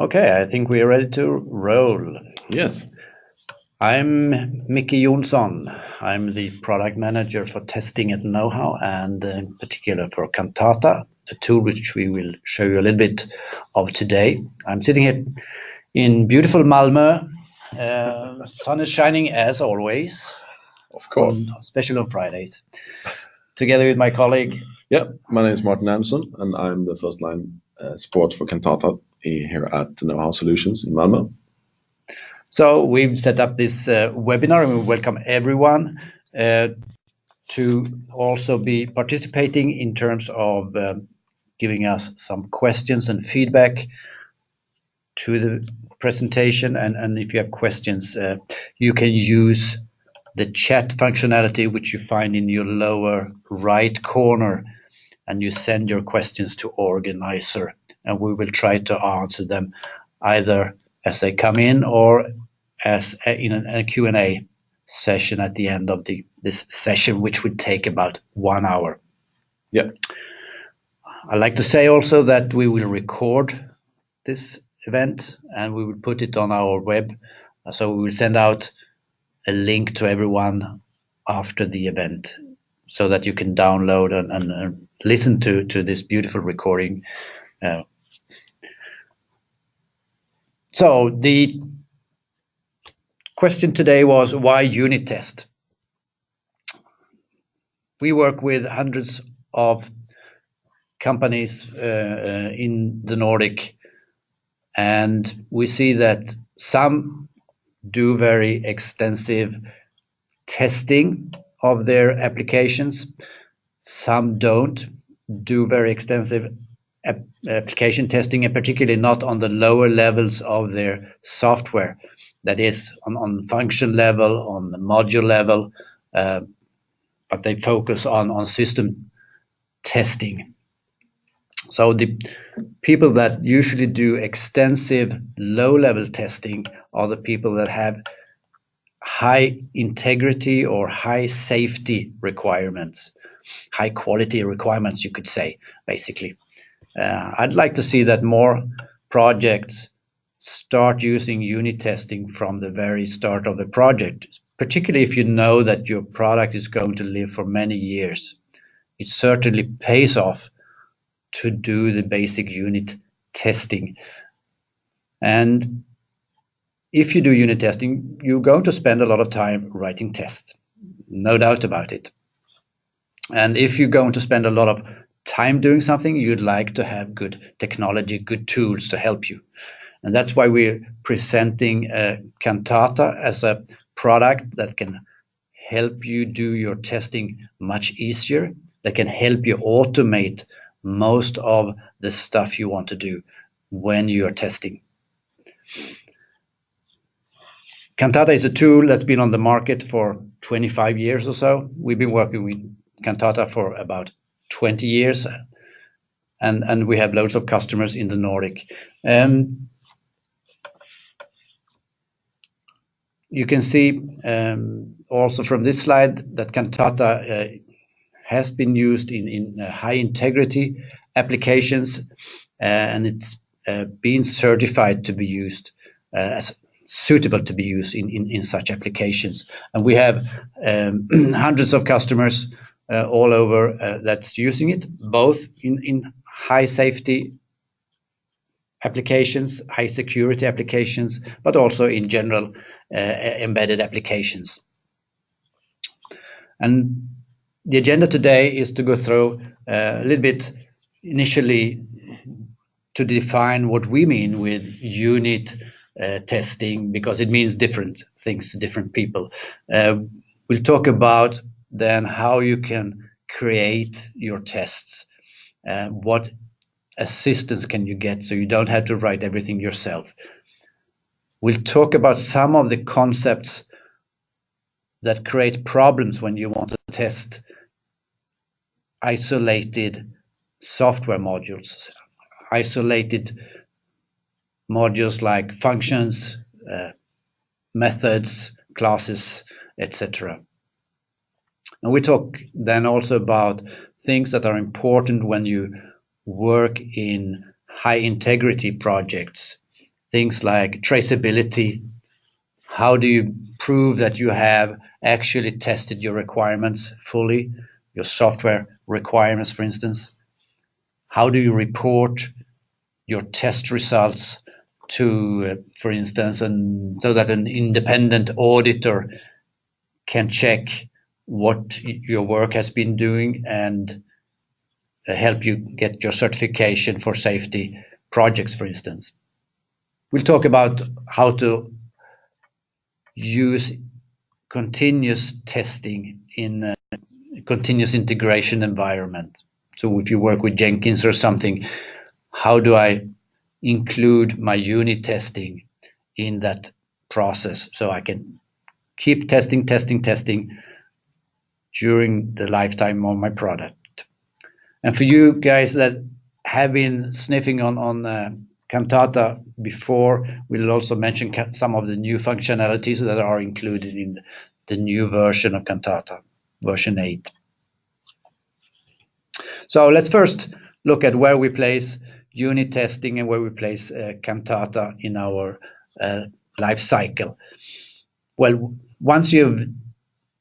Okay, I think we are ready to roll. Yes. I'm Mickey Jonsson. I'm the product manager for testing at Know-How, and in particular for Cantata, a tool which we will show you a little bit of today. I'm sitting here in beautiful Malmö. Sun is shining as always. Of course. Especially on Fridays. Together with my colleague. Yeah, my name is Martin Andersson, and I'm the first line support for Cantata here at Know-How Solutions in Malmö. So we've set up this webinar, and we welcome everyone to also be participating in terms of giving us some questions and feedback to the presentation. And if you have questions, you can use the chat functionality, which you find in your lower right corner, and you send your questions to organizer, and we will try to answer them either as they come in or as in a Q&A session at the end of this session, which would take about 1 hour. Yeah. I'd like to say also that we will record this event and we will put it on our web. So we will send out a link to everyone after the event so that you can download and listen to this beautiful recording. So the question today was, why unit test? We work with hundreds of companies in the Nordic, and we see that some do very extensive testing of their applications. Some don't do very extensive application testing, and particularly not on the lower levels of their software. That is on function level, on the module level, but they focus on system testing. So the people that usually do extensive low-level testing are the people that have high integrity or high safety requirements, high quality requirements, you could say, basically. I'd like to see that more projects start using unit testing from the very start of the project, particularly if you know that your product is going to live for many years. It certainly pays off to do the basic unit testing. And if you do unit testing, you're going to spend a lot of time writing tests, no doubt about it. And if you're going to spend a lot of time doing something, you'd like to have good technology, good tools to help you. And that's why we're presenting Cantata as a product that can help you do your testing much easier, that can help you automate most of the stuff you want to do when you are testing. Cantata is a tool that's been on the market for 25 years or so. We've been working with Cantata for about 20 years, and we have loads of customers in the Nordic. You can see also from this slide that Cantata has been used in high integrity applications, and it's been certified to be used as suitable to be used in such applications. And we have hundreds of customers all over that's using it, both in high safety applications, high security applications, but also in general embedded applications. And the agenda today is to go through a little bit initially to define what we mean with unit testing, because it means different things to different people. We'll talk about then how you can create your tests, what assistance can you get so you don't have to write everything yourself. We'll talk about some of the concepts that create problems when you want to test isolated software modules, isolated modules like functions, methods, classes, etc. And we talk then also about things that are important when you work in high integrity projects, things like traceability. How do you prove that you have actually tested your requirements fully, your software requirements, for instance? How do you report your test results to, for instance, and so that an independent auditor can check what your work has been doing and help you get your certification for safety projects, for instance. We'll talk about how to use continuous testing in a continuous integration environment. So if you work with Jenkins or something, how do I include my unit testing in that process so I can keep testing during the lifetime of my product. And for you guys that have been sniffing on Cantata before, we'll also mention some of the new functionalities that are included in the new version of Cantata, version 8. So let's first look at where we place unit testing and where we place Cantata in our life cycle. Well, once you've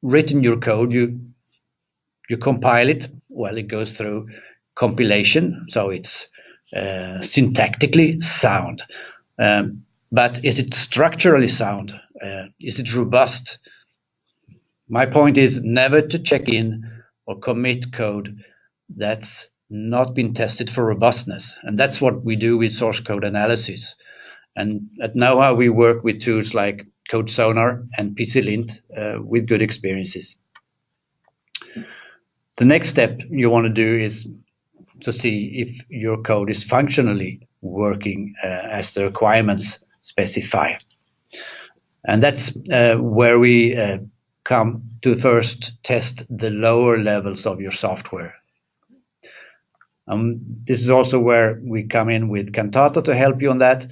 written your code, you compile it. Well, it goes through compilation, so it's syntactically sound. But is it structurally sound? Is it robust? My point is never to check in or commit code that's not been tested for robustness. And that's what we do with source code analysis. And at Knowhow, we work with tools like CodeSonar and PCLint with good experiences. The next step you want to do is to see if your code is functionally working as the requirements specify. And that's where we come to first test the lower levels of your software. This is also where we come in with Cantata to help you on that.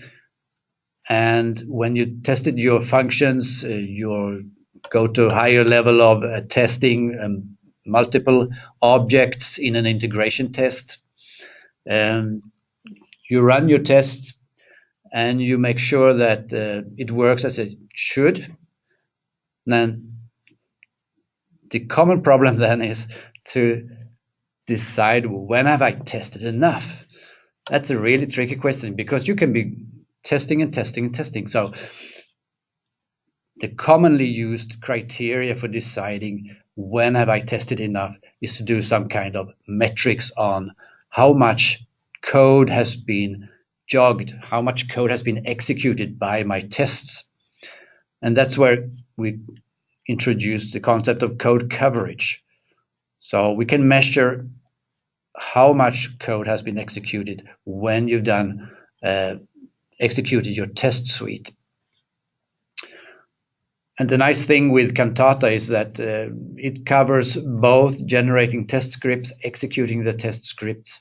And when you tested your functions, you go to a higher level of testing multiple objects in an integration test. You run your tests and you make sure that it works as it should. Then the common problem then is to decide, when have I tested enough? That's a really tricky question because you can be testing and testing and testing. So the commonly used criteria for deciding when have I tested enough is to do some kind of metrics on how much code has been jogged, how much code has been executed by my tests. And that's where we introduced the concept of code coverage. So we can measure how much code has been executed when you've done executed your test suite. And the nice thing with Cantata is that it covers both generating test scripts, executing the test scripts,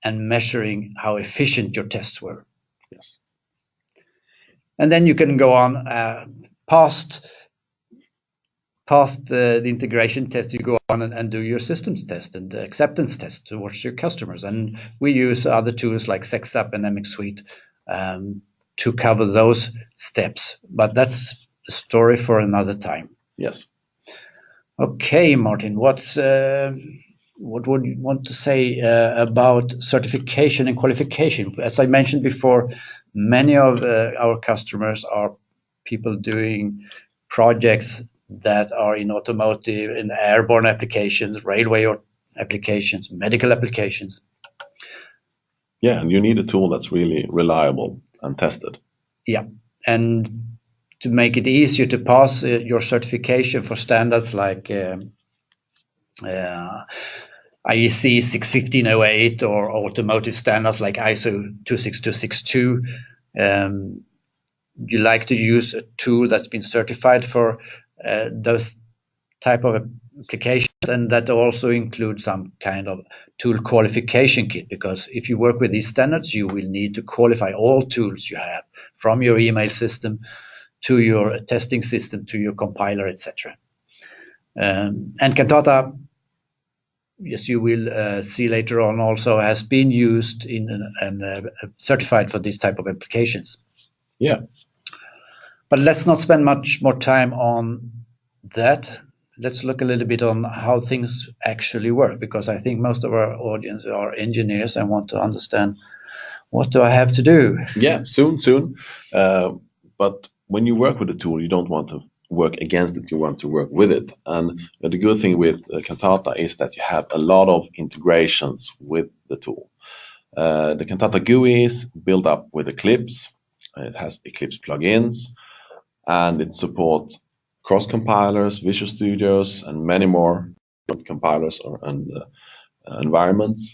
and measuring how efficient your tests were. Yes. And then you can go on past the integration test, you go on and do your systems test and acceptance test towards your customers. And we use other tools like SexUp and MX Suite to cover those steps. But that's a story for another time. Yes. Okay, Martin, what would you want to say about certification and qualification? As I mentioned before, many of our customers are people doing projects that are in automotive and airborne applications, railway applications, medical applications. Yeah, and you need a tool that's really reliable and tested. Yeah, and to make it easier to pass your certification for standards like IEC 61508 or automotive standards like ISO 26262, you like to use a tool that's been certified for those type of applications, and that also includes some kind of tool qualification kit, because if you work with these standards, you will need to qualify all tools you have, from your email system to your testing system to your compiler, etc. And Cantata, yes, you will see later on, also has been used in and certified for these type of applications. Yeah. But let's not spend much more time on that. Let's look a little bit on how things actually work, because I think most of our audience are engineers and want to understand, what do I have to do? Yeah, soon. But when you work with a tool, you don't want to work against it, you want to work with it. And the good thing with Cantata is that you have a lot of integrations with the tool. The Cantata GUI is built up with Eclipse. It has Eclipse plugins, and it supports cross compilers, Visual Studios, and many more compilers and environments.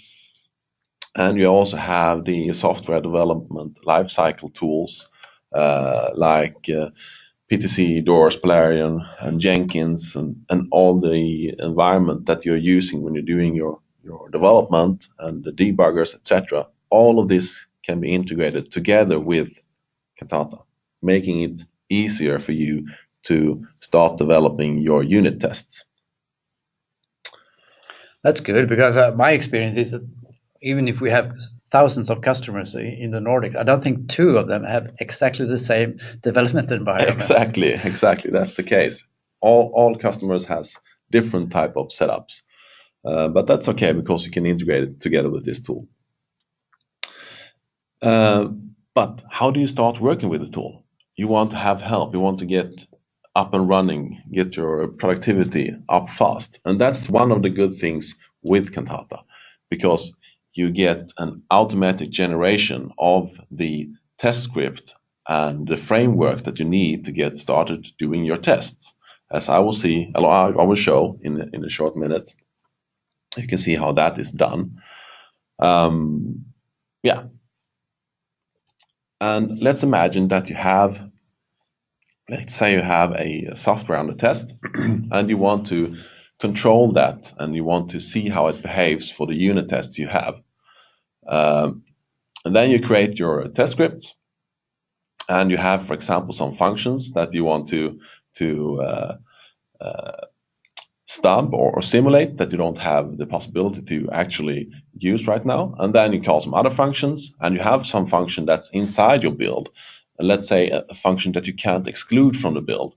And you also have the software development lifecycle tools like PTC, Doors, Polarion, and Jenkins, and all the environment that you're using when you're doing your development and the debuggers, etc. All of this can be integrated together with Cantata, making it easier for you to start developing your unit tests. That's good, because my experience is that even if we have thousands of customers in the Nordics, I don't think two of them have exactly the same development environment. Exactly. That's the case. All customers has different type of setups, but that's okay because you can integrate it together with this tool. But how do you start working with the tool? You want to have help. You want to get up and running, get your productivity up fast. And that's one of the good things with Cantata, because you get an automatic generation of the test script and the framework that you need to get started doing your tests. As I will show in a short minute, you can see how that is done. Yeah. And let's imagine that let's say you have a software under test and you want to control that and you want to see how it behaves for the unit tests you have. And then you create your test scripts and you have, for example, some functions that you want to stub or simulate that you don't have the possibility to actually use right now. And then you call some other functions and you have some function that's inside your build. Let's say a function that you can't exclude from the build.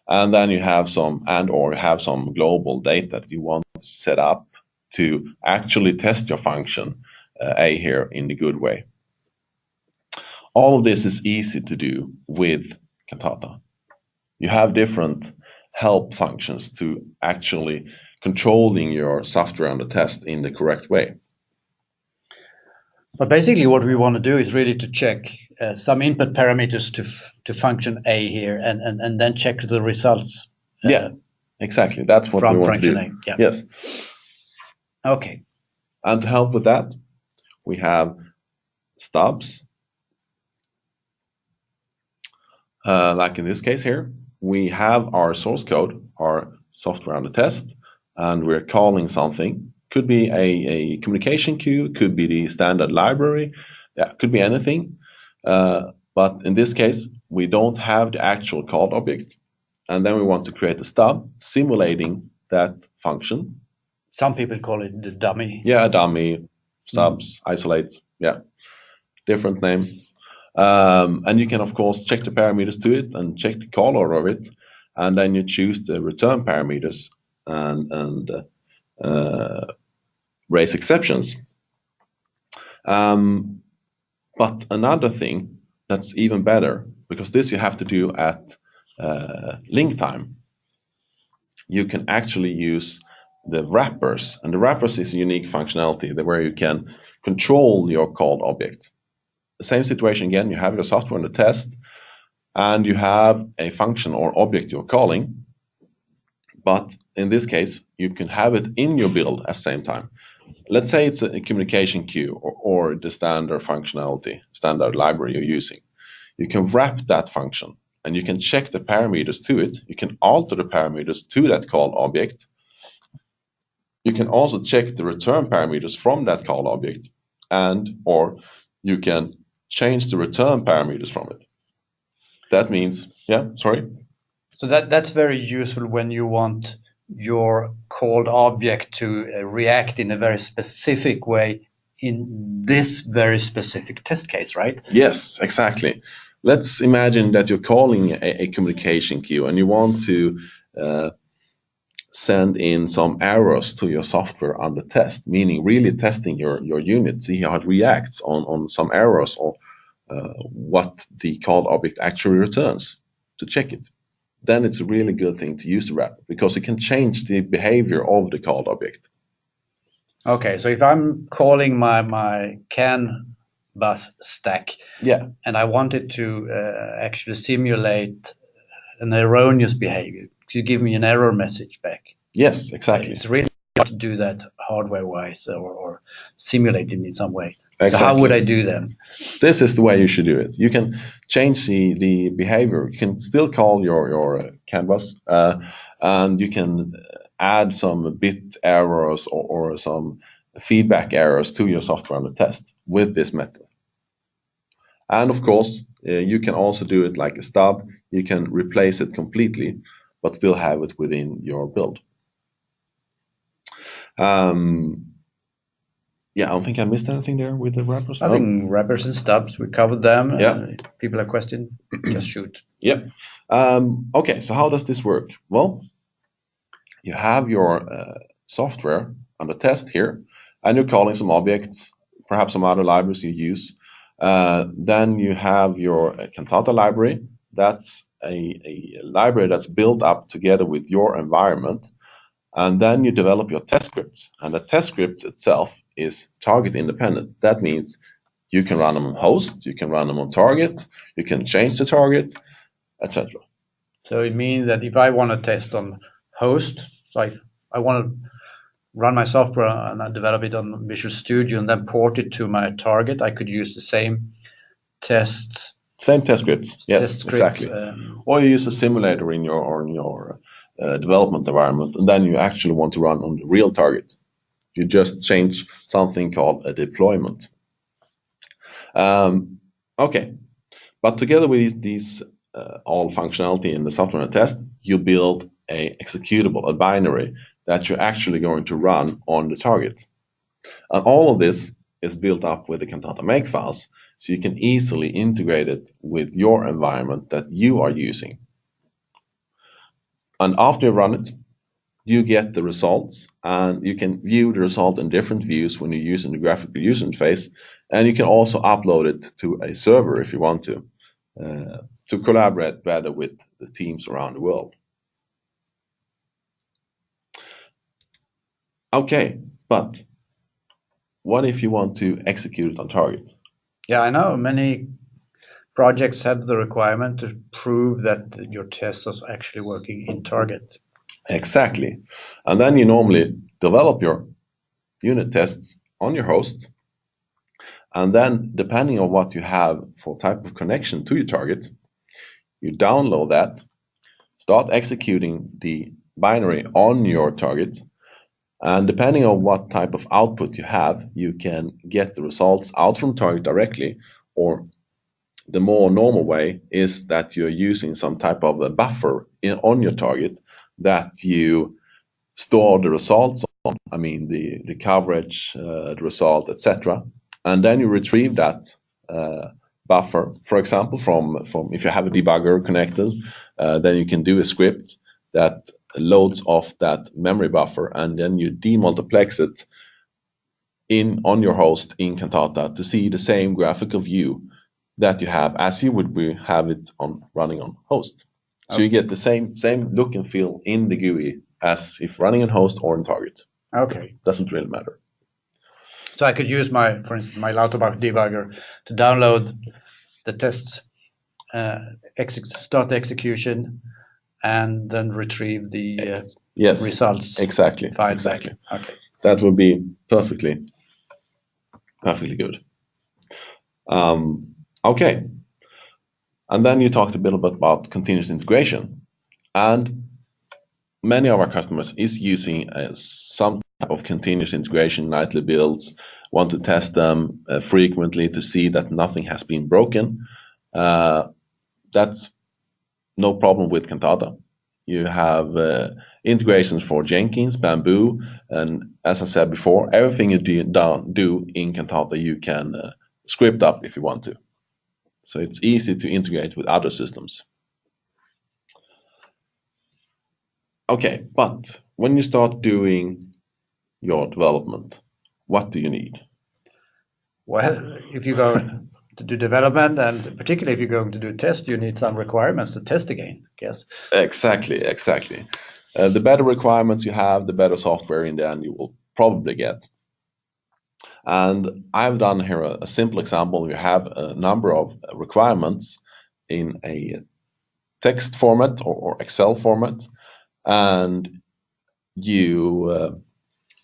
And then you have some global data that you want to set up to actually test your function A here in the good way. All of this is easy to do with Cantata. You have different help functions to actually controlling your software under test in the correct way. But basically what we want to do is really to check some input parameters to function A here and then check the results. Yeah, exactly. That's what we want to do. Yeah. Yes. Okay. And to help with that, we have Stubs. Like in this case here, we have our source code, our software under test, and we're calling something. Could be a communication queue, could be the standard library, yeah, could be anything. But in this case, we don't have the actual called object. And then we want to create a stub simulating that function. Some people call it the dummy. Yeah, dummy, stubs, isolate, yeah, different name. And you can, of course, check the parameters to it and check the caller of it. And then you choose the return parameters and raise exceptions. But another thing that's even better, because this you have to do at link time, you can actually use the wrappers. And the wrappers is a unique functionality where you can control your called object. The same situation again, you have your software in the test, and you have a function or object you're calling, but in this case, you can have it in your build at the same time. Let's say it's a communication queue or the standard functionality, standard library you're using. You can wrap that function and you can check the parameters to it. You can alter the parameters to that called object. You can also check the return parameters from that called object, or you can change the return parameters from it. That means, So that's very useful when you want your called object to react in a very specific way in this very specific test case, right? Yes, exactly. let's imagine that you're calling a communication queue and you want to send in some errors to your software under test, meaning really testing your unit, see how it reacts on some errors or what the called object actually returns to check it. Then it's a really good thing to use the wrapper because it can change the behavior of the called object. Okay, so if I'm calling my CAN bus stack, Yeah, and I wanted to actually simulate an erroneous behavior, you give me an error message back. yes, exactly. It's really hard to do that hardware-wise or simulate it in some way. Exactly. So how would I do then? This is the way you should do it. You can change the behavior. You can still call your CAN bus, and you can add some bit errors or some feedback errors to your software under test with this method. And of course, you can also do it like a stub. You can replace it completely, but still have it within your build. Yeah, I don't think I missed anything there with the wrappers. I think wrappers and stubs, we covered them. Yeah. People have questions, just shoot. Yep. Okay, so how does this work? Well, you have your software under test here, and you're calling some objects, perhaps some other libraries you use. Then you have your Cantata library. That's a library that's built up together with your environment. And then you develop your test scripts. And the test scripts itself is target independent. That means you can run them on host, you can run them on target, you can change the target, etc. So it means that if I want to test on host, so I want to run my software and I develop it on Visual Studio and then port it to my target, I could use the same test. Same test scripts, yes, test script, exactly. Or you use a simulator in your development environment, and then you actually want to run on the real target. You just change something called a deployment. Okay, but together with these all functionality in the software test, you build a executable, a binary that you're actually going to run on the target. And all of this is built up with the Cantata make files, so you can easily integrate it with your environment that you are using. And after you run it, you get the results, and you can view the result in different views when you're using the graphical user interface, and you can also upload it to a server if you want to collaborate better with the teams around the world. Okay, but what if you want to execute it on target? Yeah, I know many projects have the requirement to prove that your test is actually working in target. Exactly. And then you normally develop your unit tests on your host. And then, depending on what you have for type of connection to your target, you download that, start executing the binary on your target. And depending on what type of output you have, you can get the results out from target directly, or the more normal way is that you're using some type of a buffer on your target that you store the results on, I mean the coverage, the result, etc. And then you retrieve that buffer, for example, from if you have a debugger connected, then you can do a script that loads off that memory buffer, and then you demultiplex it on your host in Cantata to see the same graphical view that you have as you would have it running on host. So you get the same look and feel in the GUI as if running on host or in target. Okay. Doesn't really matter. So I could use for instance, my Lauterbach debugger to download the test, start the execution, and then retrieve the results. Exactly. Okay. That would be perfectly good. Okay. And then you talked a bit about continuous integration, and many of our customers is using some type of continuous integration, nightly builds, want to test them frequently to see that nothing has been broken. That's no problem with Cantata. You have integrations for Jenkins, Bamboo, and as I said before, everything you do in Cantata you can script up if you want to. So it's easy to integrate with other systems. Okay, but when you start doing your development, what do you need? Well, if you go to do development, and particularly if you're going to do test, you need some requirements to test against, I guess. Exactly. The better requirements you have, the better software in the end you will probably get. And I've done here a simple example. You have a number of requirements in a text format or Excel format, and you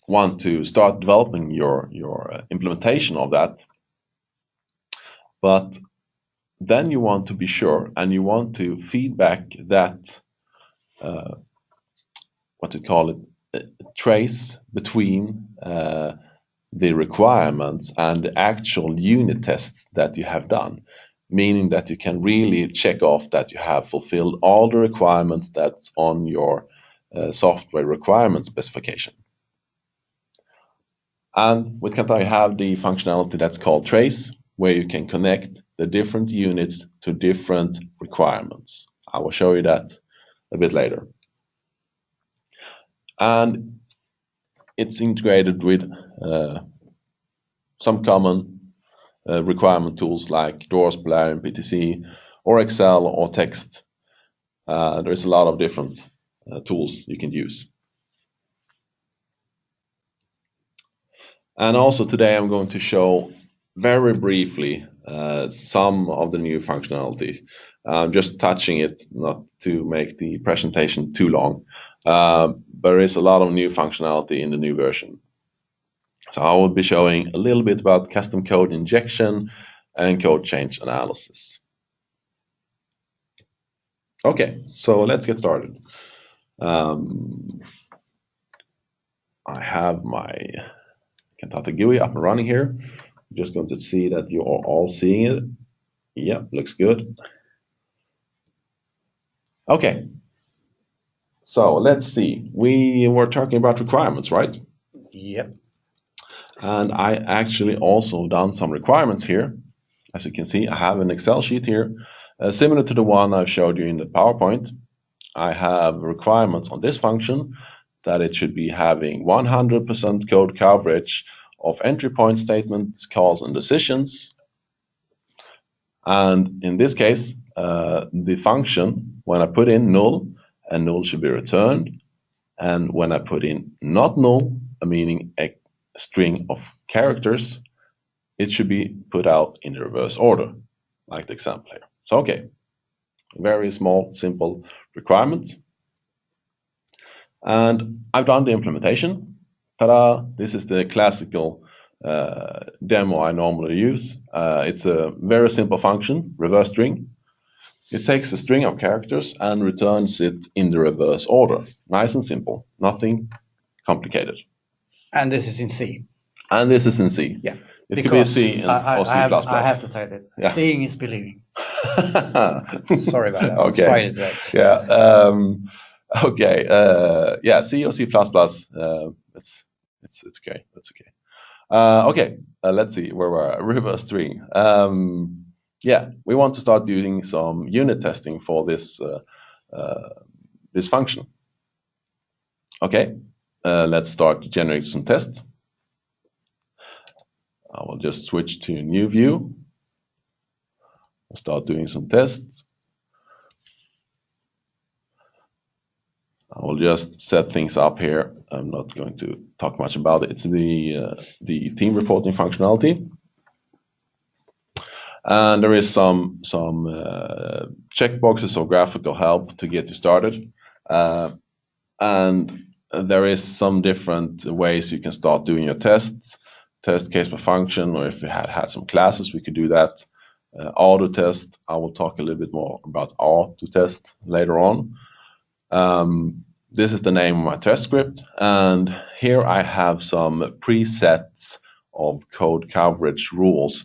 want to start developing your implementation of that. But then you want to be sure, and you want to feedback that what to call it, trace between the requirements and the actual unit tests that you have done, meaning that you can really check off that you have fulfilled all the requirements that's on your software requirement specification. And with Cantata, you have the functionality that's called trace, where you can connect the different units to different requirements. I will show you that a bit later. And it's integrated with some common requirement tools like Doors, Polarium, PTC, or Excel or text. There's a lot of different tools you can use. And also today I'm going to show very briefly some of the new functionality. Just touching it, not to make the presentation too long. But there is a lot of new functionality in the new version. So I will be showing a little bit about custom code injection and code change analysis. Okay, so let's get started. I have my Cantata GUI up and running here. I'm just going to see that you are all seeing it. Yeah, looks good. Okay, so let's see. We were talking about requirements, right? Yep. And I actually also done some requirements here. As you can see, I have an Excel sheet here, similar to the one I showed you in the PowerPoint. I have requirements on this function that it should be having 100% code coverage of entry point statements, calls, and decisions. And in this case, the function, when I put in null, a null should be returned. And when I put in not null, meaning a string of characters, it should be put out in the reverse order, like the example here. So, okay, very small, simple requirements. And I've done the implementation. Ta-da! This is the classical demo I normally use. It's a very simple function, reverse string. It takes a string of characters and returns it in the reverse order. Nice and simple, nothing complicated. And this is in C. And this is in C. Yeah. It could be C or C++. I have to say that. Yeah. Seeing is believing. Sorry about that. Okay. Friday today. Yeah. Okay. Yeah. C or C++. It's okay. That's okay. Okay. Let's see where we're. Reverse string. Yeah. We want to start doing some unit testing for this this function. Okay. Let's start to generate some tests. I will just switch to a new view. I'll start doing some tests. I will just set things up here. I'm not going to talk much about it. It's the theme reporting functionality. And there is some checkboxes or graphical help to get you started. And there is some different ways you can start doing your tests. Test case per function, or if we had some classes, we could do that. Auto test, I will talk a little bit more about auto test later on. This is the name of my test script, and here I have some presets of code coverage rules.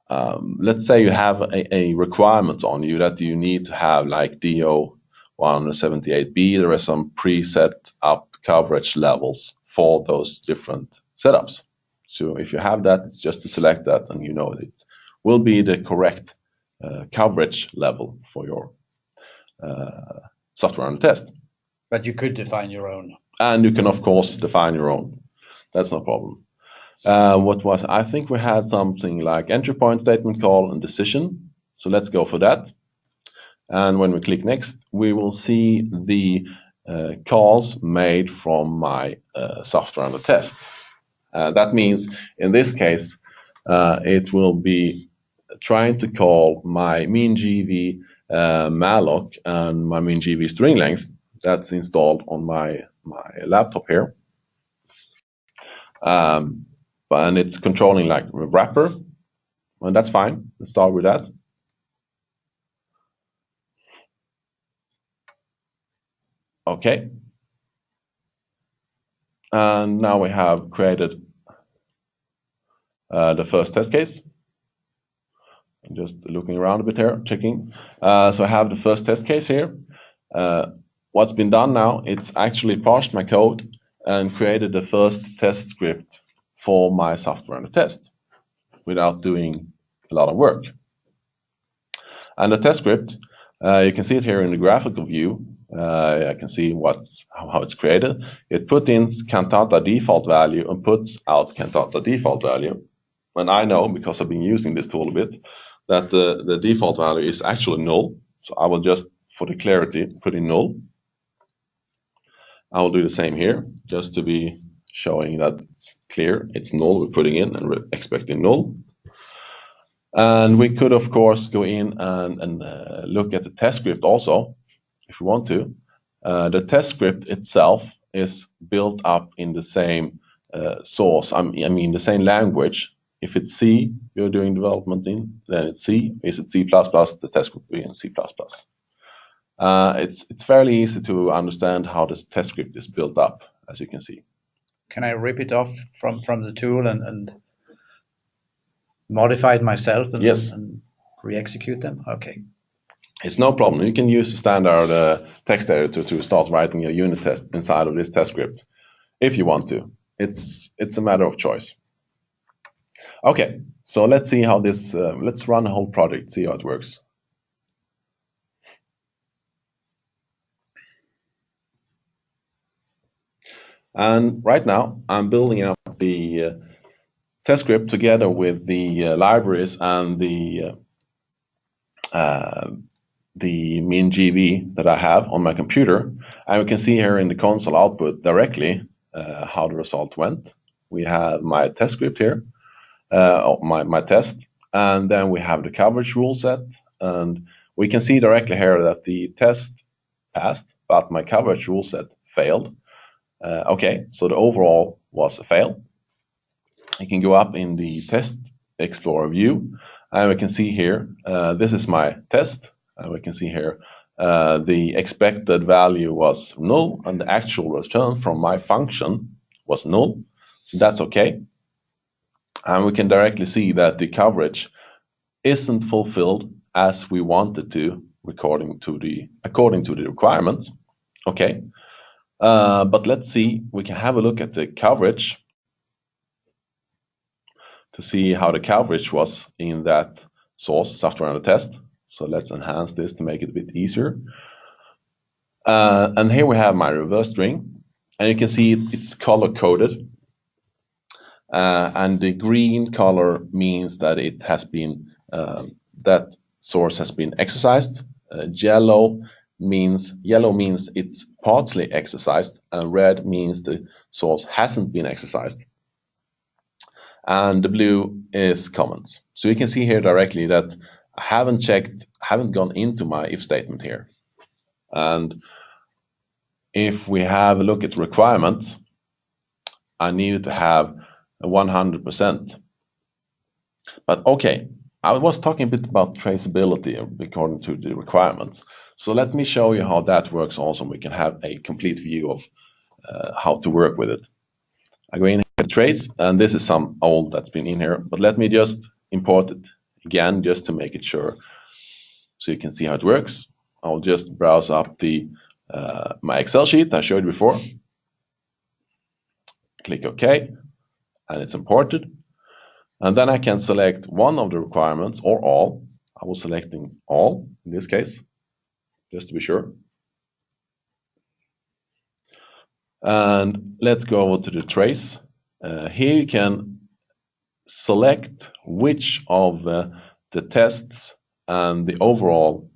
Let's say you have a requirement on you that you need to have like DO 178B. There are some preset up coverage levels for those different setups. So if you have that, it's just to select that, and you know it will be the correct coverage level for your software under test. But you could define your own. And you can, of course, define your own. That's no problem. I think we had something like entry point, statement call, and decision. So let's go for that. And when we click next, we will see the calls made from my software under test. That means in this case, it will be trying to call my mean.gv malloc and my mean.gv string length that's installed on my laptop here. And it's controlling like a wrapper, and that's fine. Let's start with that. Okay. And now we have created the first test case. I'm just looking around a bit here, checking. So I have the first test case here. What's been done now, it's actually parsed my code and created the first test script for my software under test without doing a lot of work. And the test script, you can see it here in the graphical view. I can see how it's created. It puts in Cantata default value and puts out Cantata default value. And I know, because I've been using this tool a bit, that the default value is actually null. So I will just, for the clarity, put in null. I will do the same here, just to be showing that it's clear. It's null we're putting in, and we're expecting null. And we could, of course, go in and look at the test script also, if we want to. The test script itself is built up in the same source, I mean the same language. If it's C you're doing development in, then it's C. Is it C++, the test script will be in C++. It's fairly easy to understand how this test script is built up, as you can see. Can I rip it off from the tool and modify it myself and, yes, and re-execute them? Okay. It's no problem. You can use the standard text editor to start writing your unit tests inside of this test script if you want to. It's a matter of choice. Okay, so let's see how this, let's run the whole project, see how it works. And right now, I'm building up the test script together with the libraries and the mean.gv that I have on my computer. And we can see here in the console output directly how the result went. We have my test script here, my test, and then we have the coverage rule set. And we can see directly here that the test passed, but my coverage rule set failed. Okay, so the overall was a fail. I can go up in the test explorer view, and we can see here, this is my test, and we can see here the expected value was null, and the actual return from my function was null, so that's okay. And we can directly see that the coverage isn't fulfilled as we wanted to, according to the requirements. Okay, but let's see, we can have a look at the coverage to see how the coverage was in that source, software under test. So let's enhance this to make it a bit easier. And here we have my reverse string, and you can see it's color coded. And the green color means that it has been, that source has been exercised. Yellow means it's partly exercised, and red means the source hasn't been exercised. And the blue is comments. So you can see here directly that I haven't gone into my if statement here. And if we have a look at requirements, I needed to have 100%. But okay, I was talking a bit about traceability according to the requirements. So let me show you how that works also. We can have a complete view of how to work with it. I go in here, trace, and this is some old that's been in here, but let me just import it again just to make it sure, so you can see how it works. I'll just browse up the my Excel sheet I showed before. Click OK, and it's imported. And then I can select one of the requirements or all. I was selecting all in this case, just to be sure. And let's go over to the trace. Here you can select which of the tests and the overall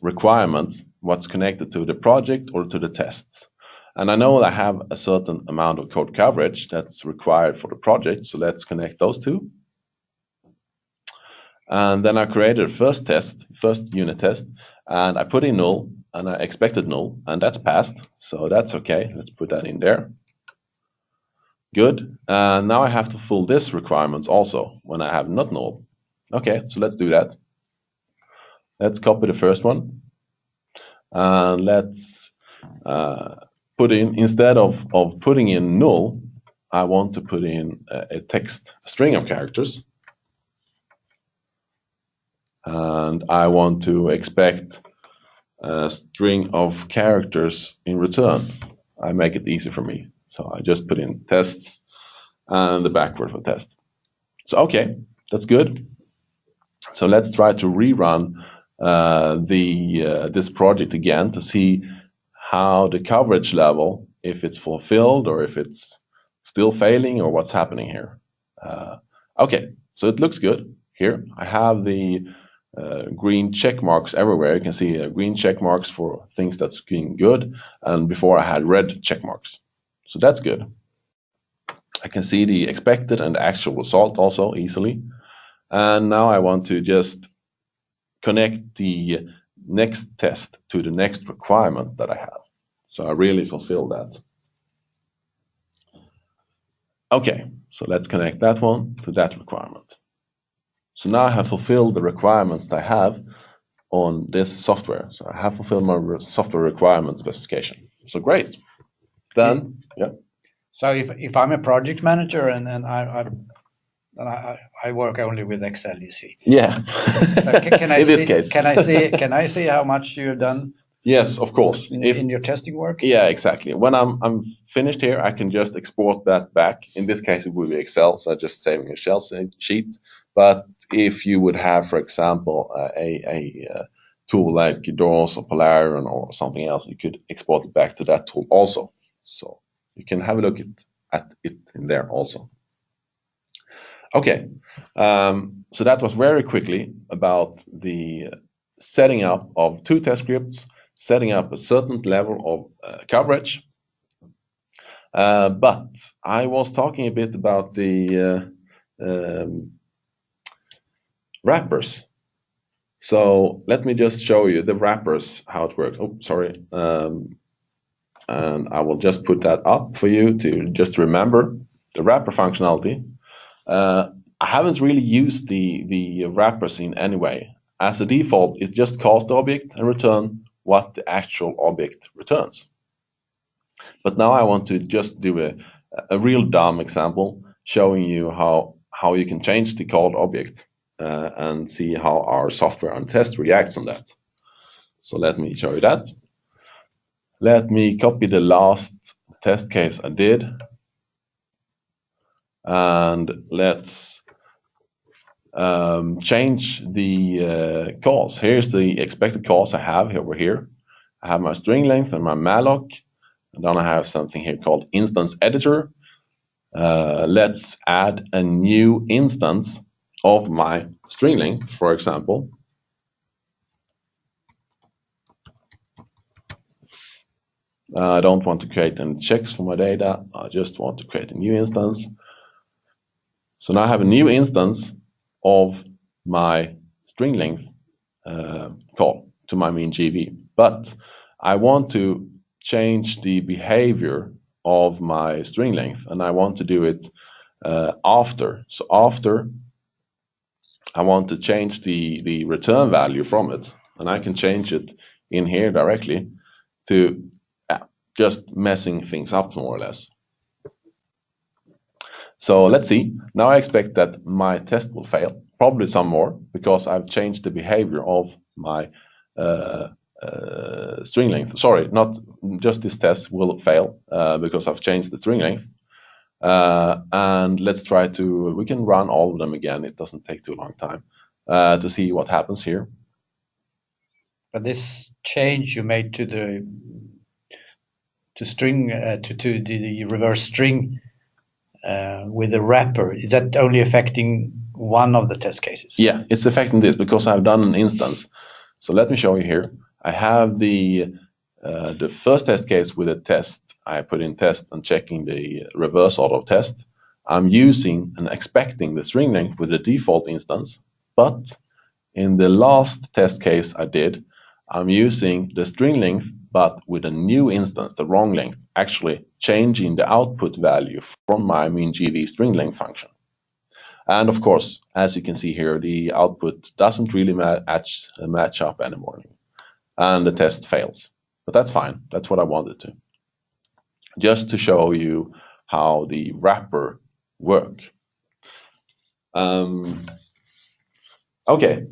requirements, what's connected to the project or to the tests. And I know I have a certain amount of code coverage that's required for the project, so let's connect those two. And then I created a first unit test, and I put in null, and I expected null, and that's passed, so that's okay. Let's put that in there. Good. And now I have to fulfill this requirements also when I have not null. Okay, so let's do that. Let's copy the first one, and let's put in, instead of putting in null, I want to put in a text, a string of characters. And I want to expect a string of characters in return. I make it easy for me. So I just put in test and the backward for test. So okay, that's good. So let's try to rerun this project again to see how the coverage level, if it's fulfilled or if it's still failing or what's happening here. Okay, so it looks good. Here I have the green check marks everywhere. You can see green check marks for things that's being good, and before I had red check marks. So that's good. I can see the expected and actual result also easily. And now I want to just connect the next test to the next requirement that I have. So I really fulfill that. Okay, so let's connect that one to that requirement. So now I have fulfilled the requirements that I have on this software. So I have fulfilled my software requirement specification. So great. Then, yeah. So if I'm a project manager and I work only with Excel, you see. Yeah. So can I in see, this case. Can I see how much you've done? Yes, of course. In your testing work? Yeah, exactly. When I'm finished here, I can just export that back. In this case, it would be Excel, so just saving a shell sheet. But if you would have, for example, a tool like DOS or Polarion or something else, you could export it back to that tool also. So you can have a look at it in there also. Okay, so that was very quickly about the setting up of two test scripts, setting up a certain level of coverage. But I was talking a bit about the wrappers. So let me just show you the wrappers, how it works. Oh, sorry. And I will just put that up for you to just remember the wrapper functionality. I haven't really used the wrappers in any way. As a default, it just calls the object and return what the actual object returns. But now I want to just do a real dumb example showing you how you can change the called object and see how our software and test reacts on that. So let me show you that. Let me copy the last test case I did. And let's change the calls. Here's the expected calls I have over here. I have my string length and my malloc. And then I have something here called instance editor. Let's add a new instance of my string length, for example. I don't want to create any checks for my data. I just want to create a new instance. So now I have a new instance of my string length call to my mean GV. But I want to change the behavior of my string length, and I want to do it after. So after, I want to change the return value from it, and I can change it in here directly to just messing things up more or less. So let's see. Now I expect that my test will fail, probably some more, because I've changed the behavior of my string length. Sorry, not just this test will fail because I've changed the string length. And let's try to, we can run all of them again. It doesn't take too long time. to see what happens here. But this change you made to the string to the reverse string with the wrapper, is that only affecting one of the test cases? Yeah, it's affecting this because I've done an instance. So let me show you here. I have the first test case with a test. I put in test and checking the reverse order of test. I'm using and expecting the string length with the default instance, but in the last test case I did, I'm using the string length, but with a new instance, the wrong length, actually changing the output value from my min_gv string length function. And of course, as you can see here, the output doesn't really match up anymore, and the test fails. But that's fine. That's what I wanted to. Just to show you how the wrapper work. Okay,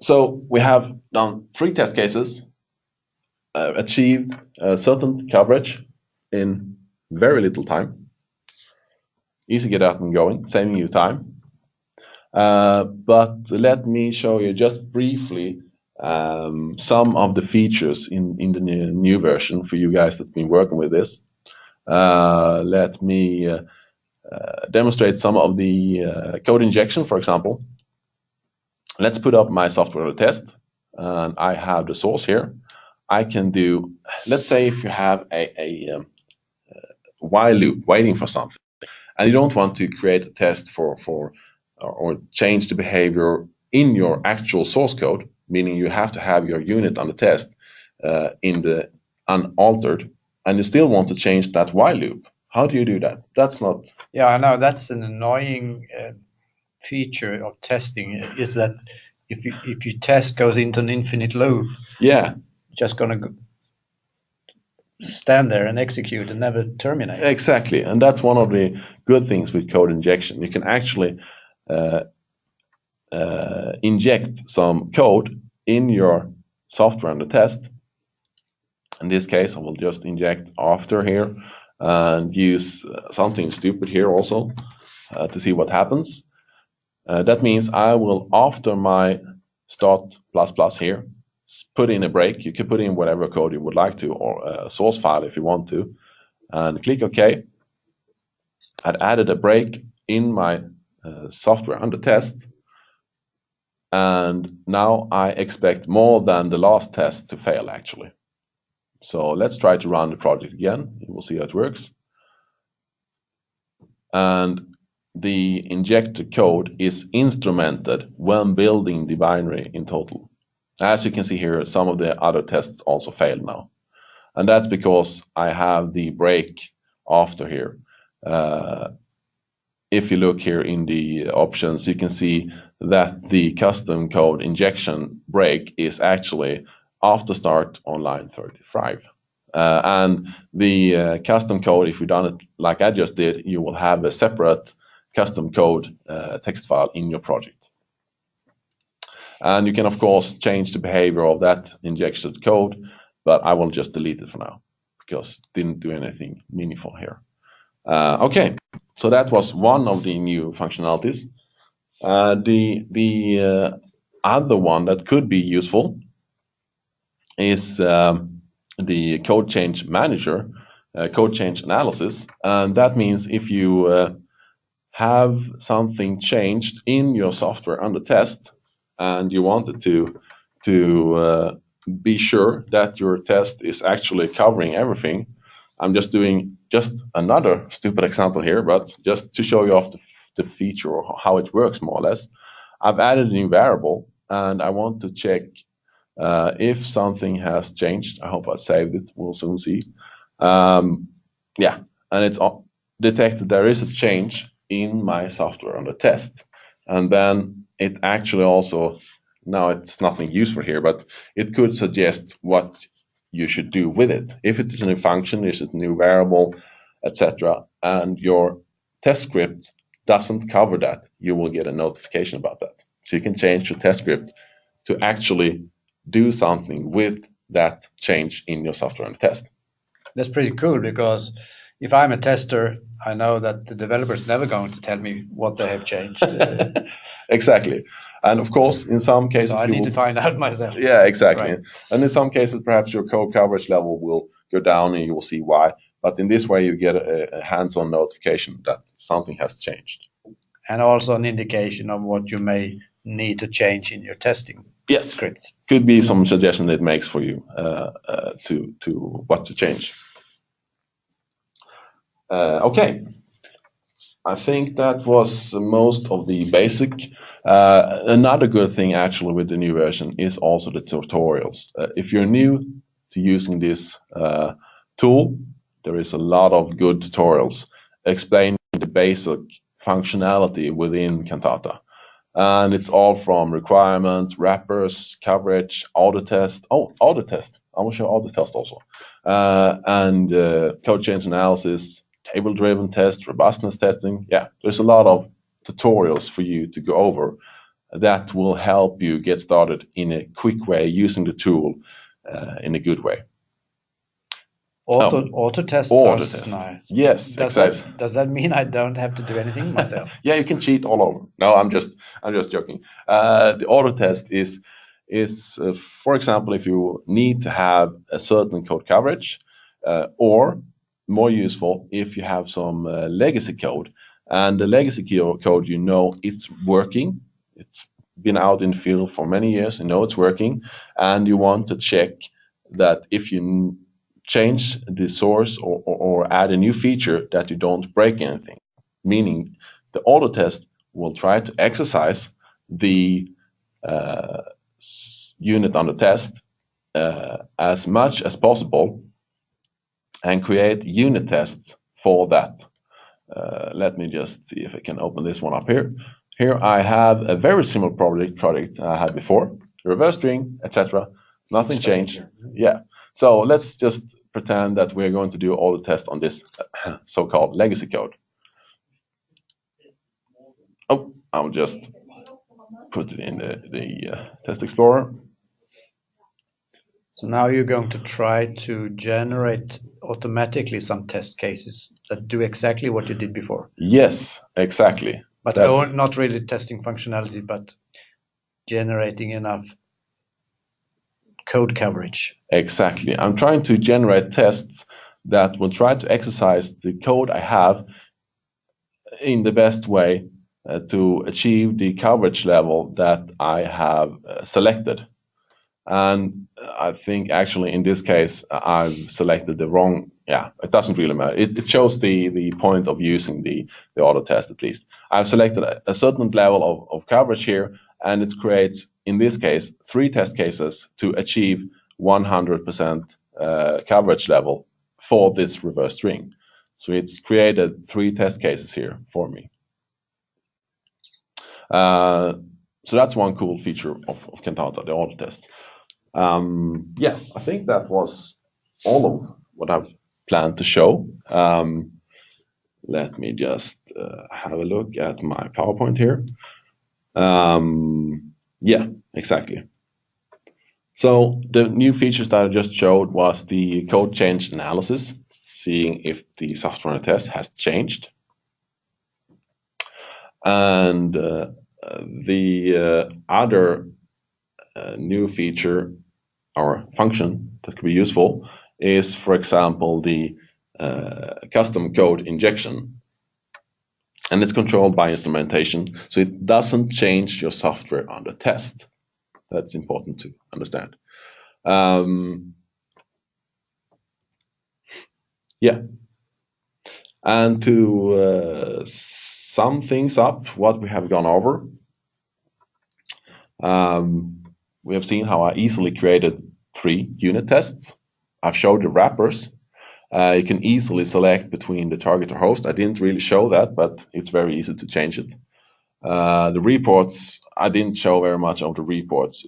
so we have done 3 test cases, achieved a certain coverage in very little time. Easy to get up and going, saving you time. But let me show you just briefly some of the features in the new version for you guys that've been working with this. Let me demonstrate some of the code injection, for example. Let's put up my software test, and I have the source here. I can do, let's say if you have a while loop waiting for something, and you don't want to create a test for or change the behavior in your actual source code, meaning you have to have your unit on the test in the unaltered, and you still want to change that while loop. How do you do that? That's not. Yeah, I know that's an annoying feature of testing, is that if your test goes into an infinite loop, Yeah, just gonna stand there and execute and never terminate. exactly, and that's one of the good things with code injection. You can actually inject some code in your software under test. In this case, I will just inject after here and use something stupid here also to see what happens. That means I will, after my start plus plus here, put in a break. You can put in whatever code you would like to, or a source file if you want to, and click OK. I'd added a break in my software under test, and now I expect more than the last test to fail actually. So let's try to run the project again. You will see how it works. And the injected code is instrumented when building the binary in total. As you can see here, some of the other tests also failed now. And that's because I have the break after here. If you look here in the options, you can see that the custom code injection break is actually after start on line 35. And the custom code, if you've done it like I just did, you will have a separate custom code text file in your project. And you can, of course, change the behavior of that injected code, but I will just delete it for now because it didn't do anything meaningful here. Okay, so that was one of the new functionalities. The other one that could be useful is the code change manager, code change analysis. And that means if you have something changed in your software under test and you wanted to be sure that your test is actually covering everything. I'm just doing just another stupid example here, but just to show you off the feature or how it works more or less. I've added a new variable and I want to check if something has changed. I hope I saved it. We'll soon see. Yeah, and it's detected there is a change in my software under test. And then it actually also, now it's nothing useful here, but it could suggest what you should do with it. If it's a new function, is it a new variable, etc., and your test script doesn't cover that, you will get a notification about that. So you can change your test script to actually do something with that change in your software and test. That's pretty cool, because if I'm a tester, I know that the developer is never going to tell me what they have changed. Exactly. And of course, in some cases, So I need to find out myself. Yeah, exactly. Right. And in some cases, perhaps your code coverage level will go down, and you will see why. But in this way, you get a hands-on notification that something has changed. And also an indication of what you may need to change in your testing scripts. Could be some suggestion it makes for you to what to change. Okay, I think that was most of the basic. Another good thing actually with the new version is also the tutorials. If you're new to using this tool, there is a lot of good tutorials explaining the basic functionality within Cantata. And it's all from requirements, wrappers, coverage, audit test. Oh, audit test. I will show audit test also. And code change analysis, table-driven test, robustness testing. Yeah, there's a lot of tutorials for you to go over that will help you get started in a quick way using the tool in a good way. Auto test sounds nice. Yes, exactly. Does that mean I don't have to do anything myself? Yeah, you can cheat all over. No, I'm just joking. The auto test is for example, if you need to have a certain code coverage, or more useful if you have some legacy code, and the legacy code, you know, it's working. It's been out in the field for many years. You know it's working, and you want to check that if you change the source or add a new feature that you don't break anything. Meaning the auto test will try to exercise the unit under test as much as possible and create unit tests for that. Let me just see if I can open this one up here. Here I have a very similar project I had before, reverse string, etc. Nothing changed. Yeah. So let's just pretend that we're going to do all the tests on this so-called legacy code. Oh, I'll just put it in the test explorer. So now you're going to try to generate automatically some test cases that do exactly what you did before. Yes, exactly. But not really testing functionality, but generating enough code coverage. Exactly. I'm trying to generate tests that will try to exercise the code I have in the best way to achieve the coverage level that I have selected. And I think actually in this case I've selected the wrong. Yeah, it doesn't really matter. It shows the point of using the auto test at least. I've selected a certain level of coverage here, and it creates, in this case, 3 test cases to achieve 100% coverage level for this reverse string. So it's created 3 test cases here for me. So that's one cool feature of Cantata, the auto test. Yeah, I think that was all of what I've planned to show. Let me just have a look at my PowerPoint here. Yeah, exactly. So the new features that I just showed was the code change analysis, seeing if the software test has changed. And the other new feature or function that could be useful is, for example, the custom code injection. And it's controlled by instrumentation, so it doesn't change your software under test. That's important to understand. Yeah. And to sum things up, what we have gone over, we have seen how I easily created 3 unit tests. I've showed the wrappers. You can easily select between the target or host. I didn't really show that, but it's very easy to change it. The reports, I didn't show very much of the reports.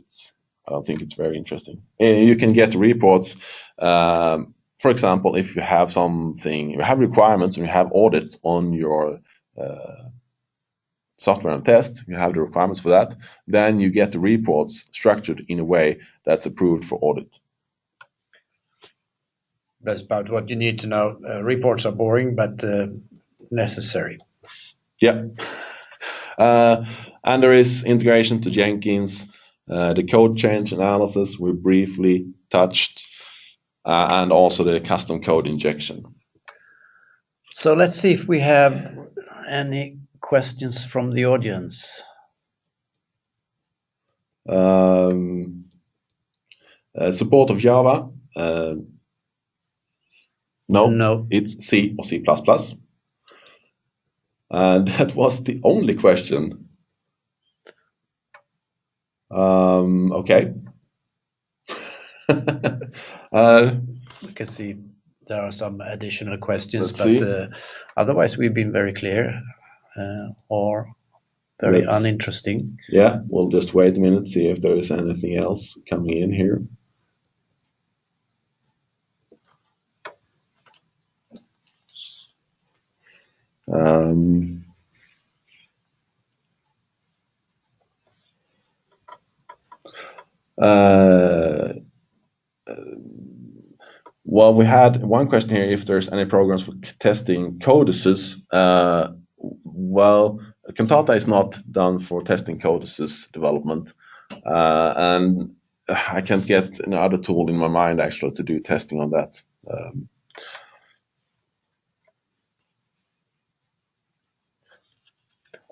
I don't think it's very interesting. You can get reports, for example, if you have something, you have requirements and you have audits on your software and test, you have the requirements for that, then you get the reports structured in a way that's approved for audit. That's about what you need to know. Reports are boring, but necessary. Yeah. And there is integration to Jenkins, the code change analysis we briefly touched, and also the custom code injection. So let's see if we have any questions from the audience. Support of Java? No. It's C or C++. And that was the only question. Okay. We can see there are some additional questions, Let's see. but otherwise we've been very clear or very uninteresting. Yeah, we'll just wait a minute, see if there is anything else coming in here. Well, we had one question here, if there's any programs for testing codices. Well, Cantata is not done for testing codices development, and I can't get another tool in my mind actually to do testing on that.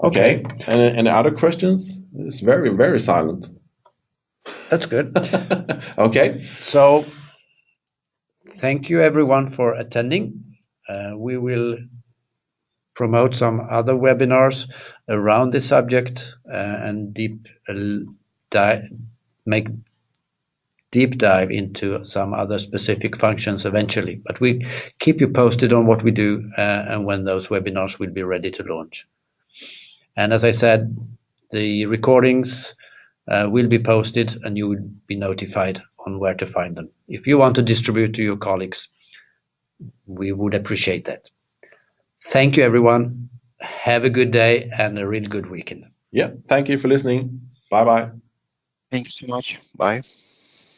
Okay. Any other questions? It's very, very silent. That's good. Okay. So thank you everyone for attending. We will promote some other webinars around this subject and make deep dive into some other specific functions eventually. But we keep you posted on what we do and when those webinars will be ready to launch. And as I said, the recordings will be posted and you will be notified on where to find them. If you want to distribute to your colleagues, we would appreciate that. Thank you, everyone. Have a good day and a really good weekend. Yeah, thank you for listening. Bye-bye. Thank you so much. Bye.